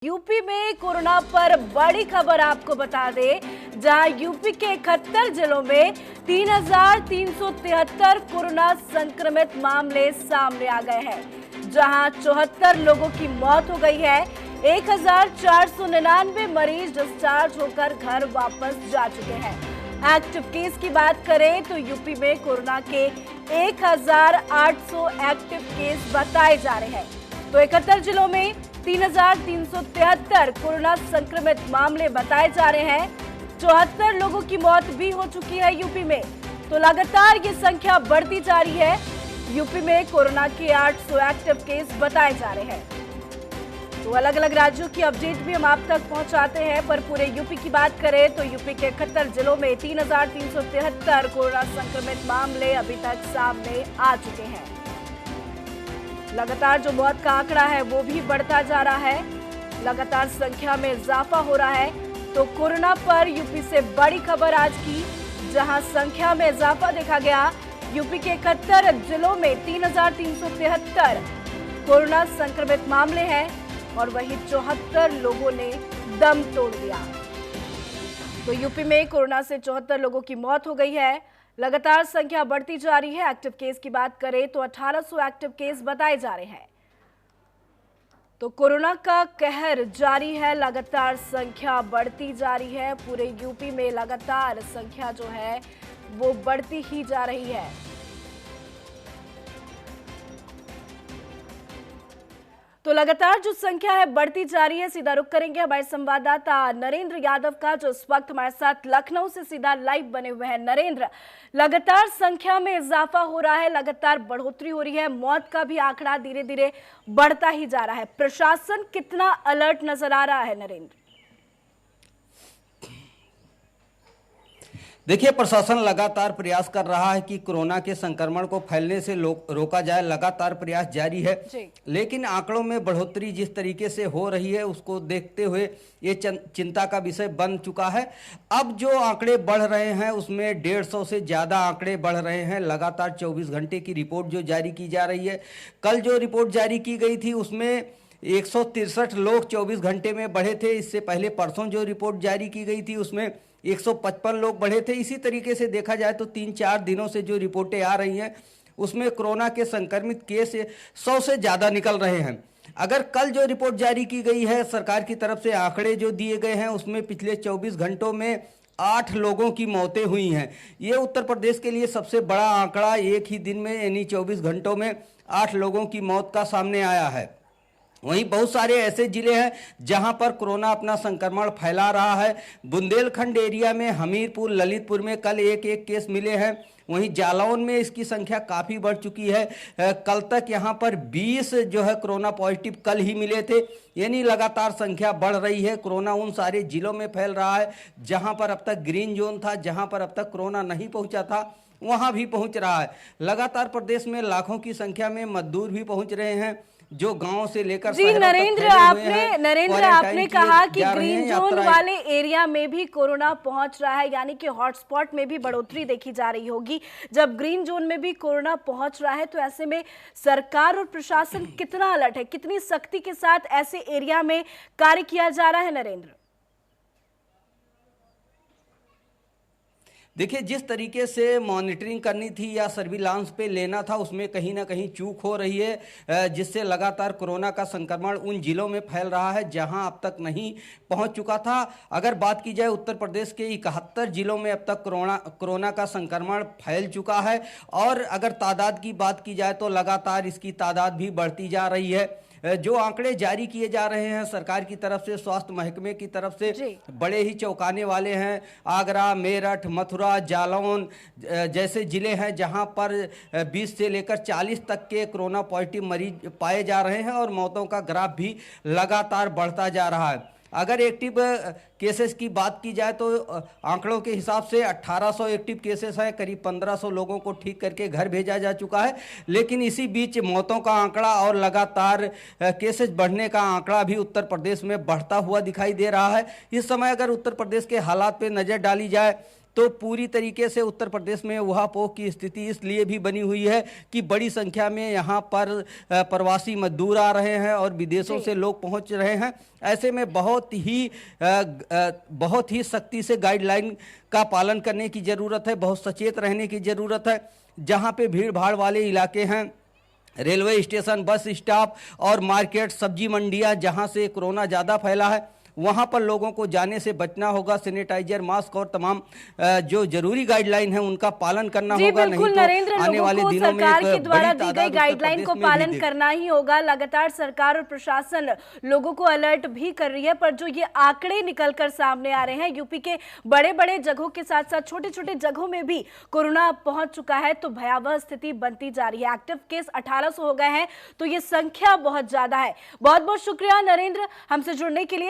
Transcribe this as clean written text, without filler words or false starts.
UP में corona पर बड़ी खबर आपको बता दें, जहां यूपी के 71 जिलों में 3,373 कोरोना संक्रमित मामले सामने आ गए हैं, जहां 74 लोगों की मौत हो गई है। 1,499 मरीज डिस्चार्ज होकर घर वापस जा चुके हैं। एक्टिव केस की बात करें तो यूपी में कोरोना के 1,800 एक्टिव केस बताए जा रहे हैं। तो 71 जिलों में 3,373 कोरोना संक्रमित मामले बताए जा रहे हैं। 74 लोगों की मौत भी हो चुकी है यूपी में। तो लगातार ये संख्या बढ़ती जा रही है। यूपी में कोरोना के 800 एक्टिव केस बताए जा रहे हैं। तो अलग अलग राज्यों की अपडेट भी हम आप तक पहुंचाते हैं, पर पूरे यूपी की बात करें तो यूपी के 71 जिलों में 3,373 कोरोना संक्रमित मामले अभी तक सामने आ चुके हैं। लगातार जो मौत का आंकड़ा है वो भी बढ़ता जा रहा है। लगातार संख्या में इजाफा हो रहा है। तो कोरोना पर यूपी से बड़ी खबर आज की, जहां संख्या में इजाफा देखा गया। यूपी के 71 जिलों में 3,373 कोरोना संक्रमित मामले हैं और वहीं 74 लोगों ने दम तोड़ दिया। तो यूपी में कोरोना से 74 लोगों की मौत हो गई है। लगातार संख्या बढ़ती जा रही है। एक्टिव केस की बात करें तो 1,800 एक्टिव केस बताए जा रहे हैं। तो कोरोना का कहर जारी है, लगातार संख्या बढ़ती जा रही है। पूरे यूपी में लगातार संख्या जो है वो बढ़ती ही जा रही है। तो लगातार जो संख्या है बढ़ती जा रही है। सीधा रुख करेंगे हमारे संवाददाता नरेंद्र यादव का, जो इस वक्त हमारे साथ लखनऊ से सीधा लाइव बने हुए हैं। नरेंद्र, लगातार संख्या में इजाफा हो रहा है, लगातार बढ़ोतरी हो रही है, मौत का भी आंकड़ा धीरे धीरे बढ़ता ही जा रहा है। प्रशासन कितना अलर्ट नजर आ रहा है नरेंद्र? देखिए, प्रशासन लगातार प्रयास कर रहा है कि कोरोना के संक्रमण को फैलने से रोका जाए। लगातार प्रयास जारी है, लेकिन आंकड़ों में बढ़ोतरी जिस तरीके से हो रही है उसको देखते हुए ये चिंता का विषय बन चुका है। अब जो आंकड़े बढ़ रहे हैं उसमें 150 से ज़्यादा आंकड़े बढ़ रहे हैं। लगातार 24 घंटे की रिपोर्ट जो जारी की जा रही है, कल जो रिपोर्ट जारी की गई थी उसमें 163 लोग 24 घंटे में बढ़े थे। इससे पहले परसों जो रिपोर्ट जारी की गई थी उसमें 155 लोग बढ़े थे। इसी तरीके से देखा जाए तो 3-4 दिनों से जो रिपोर्टें आ रही हैं उसमें कोरोना के संक्रमित केस 100 से ज़्यादा निकल रहे हैं। अगर कल जो रिपोर्ट जारी की गई है सरकार की तरफ से, आंकड़े जो दिए गए हैं उसमें पिछले 24 घंटों में 8 लोगों की मौतें हुई हैं। ये उत्तर प्रदेश के लिए सबसे बड़ा आंकड़ा एक ही दिन में यानी 24 घंटों में 8 लोगों की मौत का सामने आया है। वहीं बहुत सारे ऐसे जिले हैं जहां पर कोरोना अपना संक्रमण फैला रहा है। बुंदेलखंड एरिया में हमीरपुर, ललितपुर में कल एक केस मिले हैं। वहीं जालौन में इसकी संख्या काफ़ी बढ़ चुकी है। कल तक यहां पर 20 जो है कोरोना पॉजिटिव कल ही मिले थे। यानी लगातार संख्या बढ़ रही है। कोरोना उन सारे जिलों में फैल रहा है जहां पर अब तक ग्रीन जोन था, जहां पर अब तक कोरोना नहीं पहुंचा था, वहां भी पहुंच रहा है। लगातार प्रदेश में लाखों की संख्या में मजदूर भी पहुंच रहे हैं जो गांव से लेकर जी। नरेंद्र, आपने कहा कि ग्रीन जोन वाले एरिया में भी कोरोना पहुंच रहा है, यानी कि हॉटस्पॉट में भी बढ़ोतरी देखी जा रही होगी। जब ग्रीन जोन में भी कोरोना पहुंच रहा है तो ऐसे में सरकार और प्रशासन कितना अलर्ट है, कितनी सख्ती के साथ ऐसे एरिया में कार्य किया जा रहा है नरेंद्र? देखिए, जिस तरीके से मॉनिटरिंग करनी थी या सर्विलांस पे लेना था उसमें कहीं ना कहीं चूक हो रही है, जिससे लगातार कोरोना का संक्रमण उन जिलों में फैल रहा है जहां अब तक नहीं पहुंच चुका था। अगर बात की जाए उत्तर प्रदेश के 71 जिलों में अब तक कोरोना का संक्रमण फैल चुका है। और अगर तादाद की बात की जाए तो लगातार इसकी तादाद भी बढ़ती जा रही है। जो आंकड़े जारी किए जा रहे हैं सरकार की तरफ से, स्वास्थ्य महकमे की तरफ से, बड़े ही चौंकाने वाले हैं। आगरा, मेरठ, मथुरा, जालौन जैसे जिले हैं जहां पर 20 से लेकर 40 तक के कोरोना पॉजिटिव मरीज पाए जा रहे हैं और मौतों का ग्राफ भी लगातार बढ़ता जा रहा है। अगर एक्टिव केसेस की बात की जाए तो आंकड़ों के हिसाब से 1800 एक्टिव केसेस हैं। करीब 1500 लोगों को ठीक करके घर भेजा जा चुका है। लेकिन इसी बीच मौतों का आंकड़ा और लगातार केसेस बढ़ने का आंकड़ा भी उत्तर प्रदेश में बढ़ता हुआ दिखाई दे रहा है। इस समय अगर उत्तर प्रदेश के हालात पे नज़र डाली जाए तो पूरी तरीके से उत्तर प्रदेश में ऊहापोह की स्थिति इसलिए भी बनी हुई है कि बड़ी संख्या में यहाँ पर प्रवासी मजदूर आ रहे हैं और विदेशों से लोग पहुँच रहे हैं। ऐसे में बहुत ही सख्ती से गाइडलाइन का पालन करने की ज़रूरत है, बहुत सचेत रहने की ज़रूरत है। जहाँ पे भीड़ भाड़ वाले इलाके हैं, रेलवे स्टेशन, बस स्टॉप और मार्केट, सब्जी मंडियां जहां से कोरोना ज़्यादा फैला है, वहां पर लोगों को जाने से बचना होगा। सैनिटाइजर, मास्क और तमाम जो जरूरी गाइडलाइन है उनका पालन करना होगा। नहीं तो आने वाले दिनों में सरकार के द्वारा दी गई उत्तर गाइडलाइन को प्रदेश में पालन करना ही होगा। लगातार सरकार और प्रशासन लोगों को अलर्ट भी कर रही है, पर जो ये आंकड़े निकलकर सामने आ रहे हैं, यूपी के बड़े बड़े जगहों के साथ साथ छोटे छोटे जगहों में भी कोरोना पहुंच चुका है, तो भयावह स्थिति बनती जा रही है। एक्टिव केस 1800 हो गए हैं, तो ये संख्या बहुत ज्यादा है। बहुत बहुत शुक्रिया नरेंद्र हमसे जुड़ने के लिए।